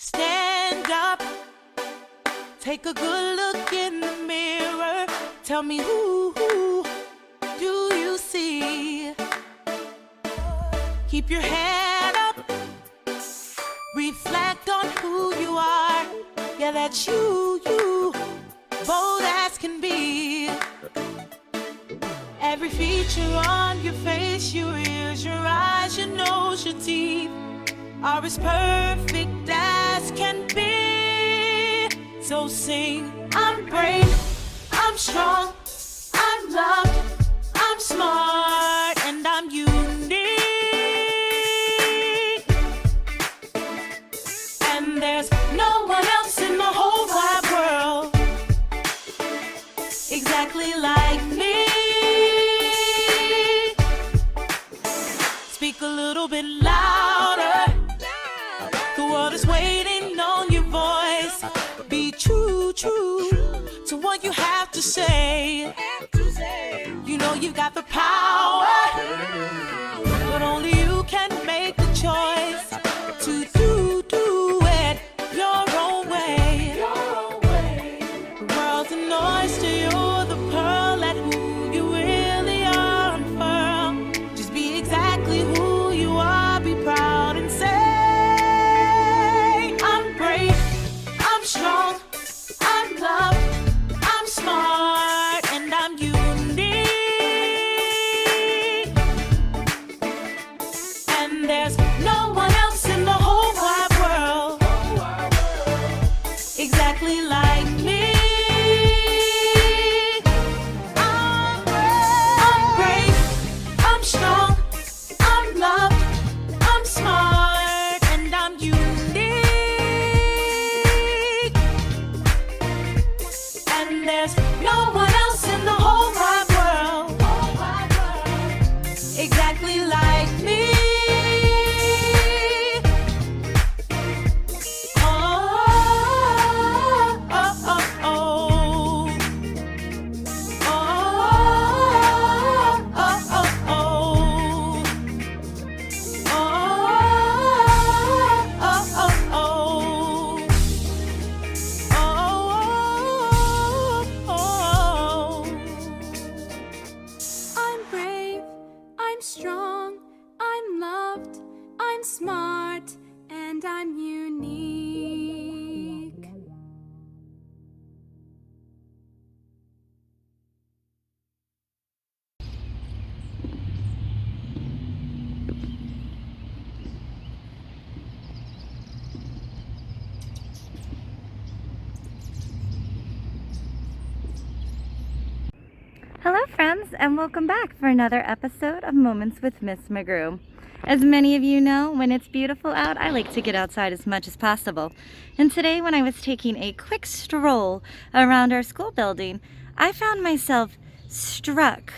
Stand up, take a good look in the mirror. Tell me who do you see? Keep your head up, reflect on who you are. Yeah, that's you, bold as can be. Every feature on your face, your ears, your eyes, your nose, your teeth are as perfect as can be. So sing, I'm brave, I'm strong, I'm loved, I'm smart, and I'm unique. And there's no one else in the whole wide world exactly like me. Speak a little bit louder. The world is waiting on your voice. Be true to what you have to say. You know you've got the power, but only you can make the choice to do it your own way. The world's an oyster, you're the pearl. Let who you really are unfurl. Just be exactly who you are. Be proud and say, I'm brave, I'm strong, I'm loved, I'm smart, and I'm unique. And there's no one else in the whole wide world exactly like me. I'm brave, I'm strong, I'm loved, I'm smart, and I'm unique. And there's no one else in the whole wide world exactly like me. Oh, oh, oh, oh. Oh, oh, oh, oh. Oh, oh, oh, oh. Oh, I'm brave, I'm strong, I'm loved, I'm smart, and I'm unique. Hello friends, and welcome back for another episode of Moments with Miss McGrew. As many of you know, when it's beautiful out, I like to get outside as much as possible. And today when I was taking a quick stroll around our school building, I found myself struck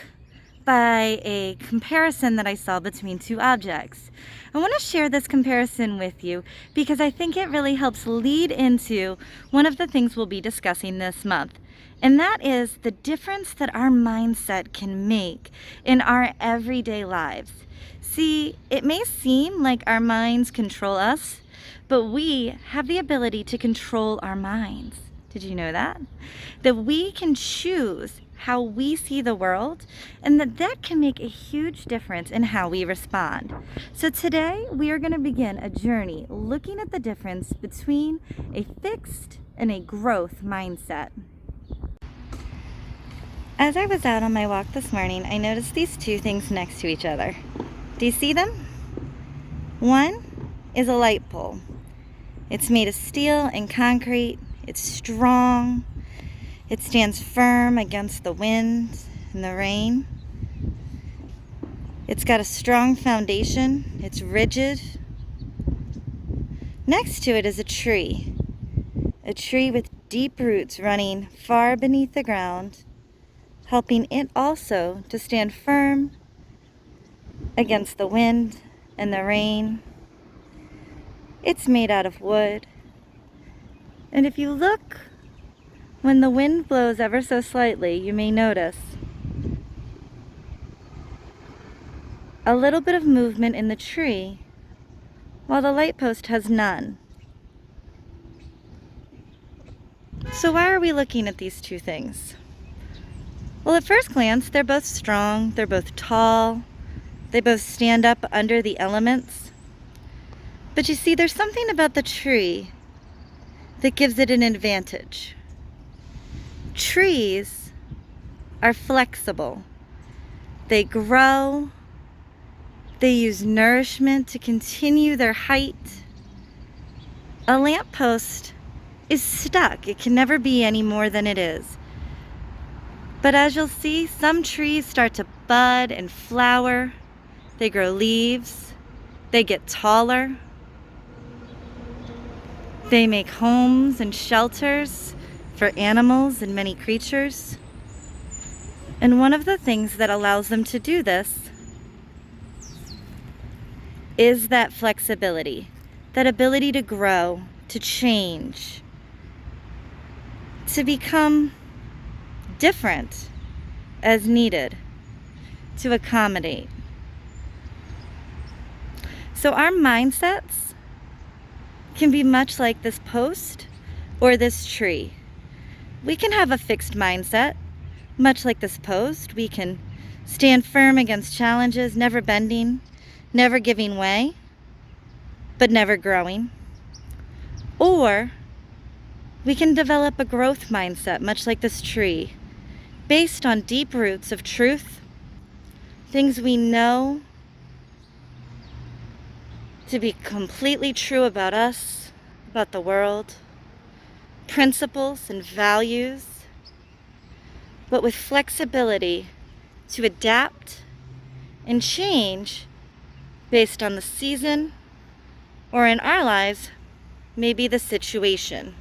by a comparison that I saw between two objects. I want to share this comparison with you because I think it really helps lead into one of the things we'll be discussing this month. And that is the difference that our mindset can make in our everyday lives. See, it may seem like our minds control us, but we have the ability to control our minds. Did you know that? That we can choose how we see the world, and that can make a huge difference in how we respond. So today we are going to begin a journey looking at the difference between a fixed and a growth mindset. As I was out on my walk this morning, I noticed these two things next to each other. Do you see them? One is a light pole. It's made of steel and concrete. It's strong. It stands firm against the wind and the rain. It's got a strong foundation. It's rigid. Next to it is a tree with deep roots running far beneath the ground, helping it also to stand firm against the wind and the rain. It's made out of wood. And if you look, when the wind blows ever so slightly, you may notice a little bit of movement in the tree, while the light post has none. So why are we looking at these two things? Well, at first glance, they're both strong, they're both tall, they both stand up under the elements. But you see, there's something about the tree that gives it an advantage. Trees are flexible. They grow, they use nourishment to continue their height. A lamppost is stuck. It can never be any more than it is. But as you'll see, some trees start to bud and flower. They grow leaves. They get taller. They make homes and shelters for animals and many creatures. And one of the things that allows them to do this is that flexibility, that ability to grow, to change, to become different as needed, to accommodate. So our mindsets can be much like this post or this tree. We can have a fixed mindset, much like this post. We can stand firm against challenges, never bending, never giving way, but never growing. Or we can develop a growth mindset, much like this tree, based on deep roots of truth, things we know to be completely true about us, about the world, principles and values, but with flexibility to adapt and change based on the season, or in our lives, maybe the situation.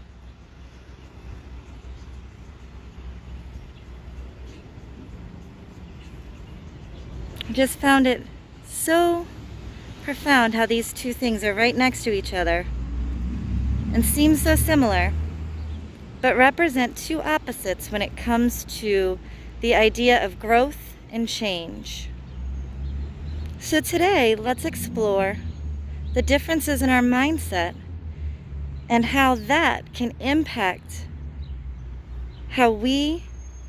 I just found it so profound how these two things are right next to each other and seem so similar, but represent two opposites when it comes to the idea of growth and change. So today, let's explore the differences in our mindset and how that can impact how we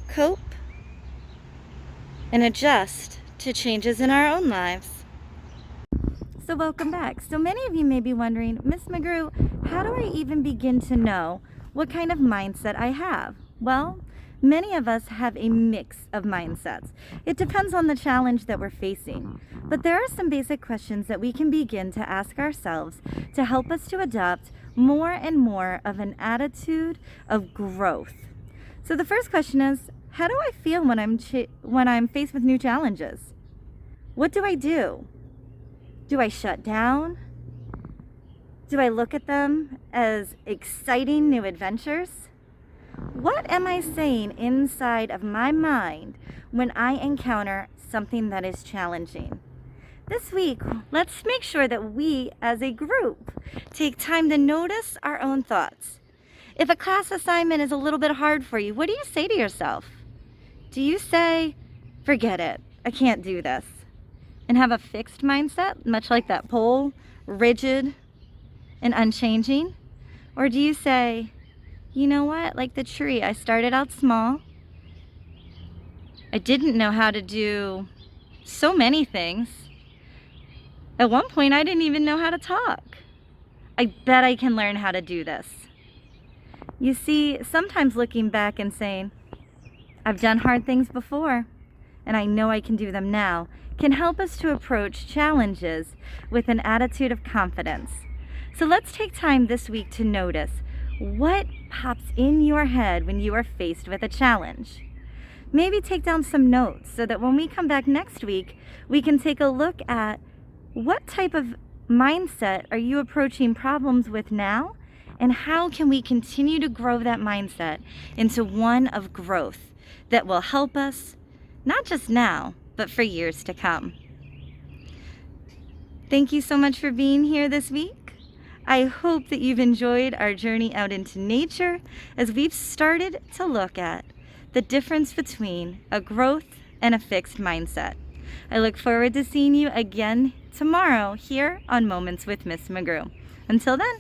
cope and adjust to changes in our own lives. So welcome back. So many of you may be wondering, Miss McGrew, how do I even begin to know what kind of mindset I have? Well, many of us have a mix of mindsets. It depends on the challenge that we're facing. But there are some basic questions that we can begin to ask ourselves to help us to adopt more and more of an attitude of growth. So the first question is, how do I feel when I'm faced with new challenges? What do I do? Do I shut down? Do I look at them as exciting new adventures? What am I saying inside of my mind when I encounter something that is challenging? This week, let's make sure that we as a group take time to notice our own thoughts. If a class assignment is a little bit hard for you, what do you say to yourself? Do you say, forget it, I can't do this, and have a fixed mindset, much like that pole, rigid and unchanging? Or do you say, you know what, like the tree, I started out small. I didn't know how to do so many things. At one point, I didn't even know how to talk. I bet I can learn how to do this. You see, sometimes looking back and saying, I've done hard things before, and I know I can do them now, can help us to approach challenges with an attitude of confidence. So let's take time this week to notice what pops in your head when you are faced with a challenge. Maybe take down some notes so that when we come back next week, we can take a look at what type of mindset are you approaching problems with now, and how can we continue to grow that mindset into one of growth that will help us, not just now, but for years to come. Thank you so much for being here this week. I hope that you've enjoyed our journey out into nature as we've started to look at the difference between a growth and a fixed mindset. I look forward to seeing you again tomorrow here on Moments with Miss McGrew. Until then.